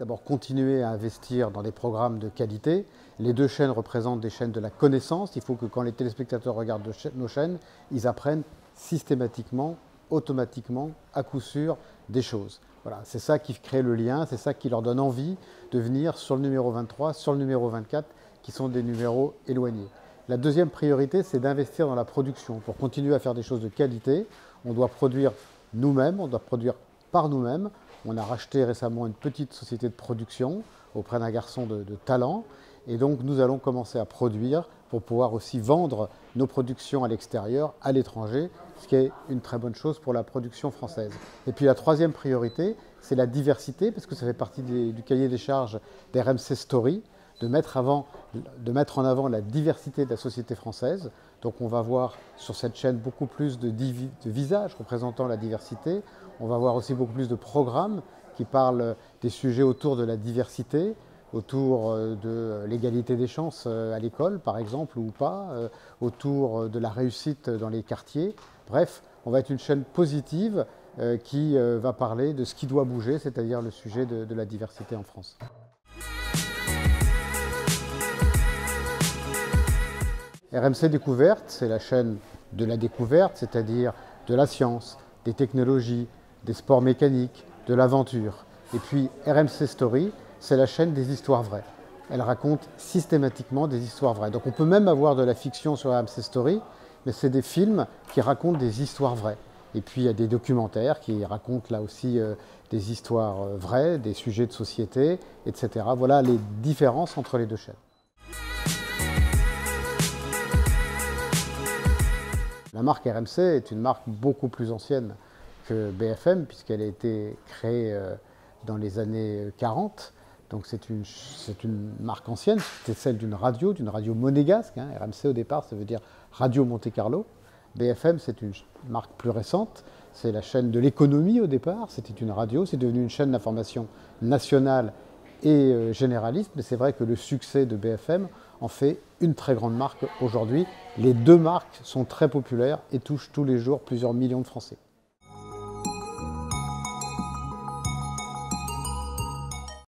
d'abord continuer à investir dans des programmes de qualité. Les deux chaînes représentent des chaînes de la connaissance. Il faut que quand les téléspectateurs regardent nos chaînes, ils apprennent systématiquement, automatiquement, à coup sûr, des choses. Voilà, c'est ça qui crée le lien, c'est ça qui leur donne envie de venir sur le numéro 23, sur le numéro 24, qui sont des numéros éloignés. La deuxième priorité, c'est d'investir dans la production. Pour continuer à faire des choses de qualité, on doit produire nous-mêmes, on doit produire par nous-mêmes. On a racheté récemment une petite société de production auprès d'un garçon de talent. Et donc nous allons commencer à produire pour pouvoir aussi vendre nos productions à l'extérieur, à l'étranger, ce qui est une très bonne chose pour la production française. Et puis la troisième priorité, c'est la diversité, parce que ça fait partie du cahier des charges d'RMC Story, de mettre en avant la diversité de la société française. Donc on va voir sur cette chaîne beaucoup plus de visages représentant la diversité. On va voir aussi beaucoup plus de programmes qui parlent des sujets autour de la diversité, autour de l'égalité des chances à l'école par exemple ou pas, autour de la réussite dans les quartiers. Bref, on va être une chaîne positive qui va parler de ce qui doit bouger, c'est-à-dire le sujet de la diversité en France. RMC Découverte, c'est la chaîne de la découverte, c'est-à-dire de la science, des technologies, des sports mécaniques, de l'aventure. Et puis RMC Story, c'est la chaîne des histoires vraies. Elle raconte systématiquement des histoires vraies. Donc on peut même avoir de la fiction sur RMC Story, mais c'est des films qui racontent des histoires vraies. Et puis il y a des documentaires qui racontent là aussi des histoires vraies, des sujets de société, etc. Voilà les différences entre les deux chaînes. La marque RMC est une marque beaucoup plus ancienne que BFM, puisqu'elle a été créée dans les années 40. Donc c'est une marque ancienne, c'est celle d'une radio monégasque. RMC au départ, ça veut dire Radio Monte Carlo. BFM, c'est une marque plus récente. C'est la chaîne de l'économie au départ. C'était une radio, c'est devenu une chaîne d'information nationale et généraliste. Mais c'est vrai que le succès de BFM en fait une très grande marque aujourd'hui. Les deux marques sont très populaires et touchent tous les jours plusieurs millions de Français.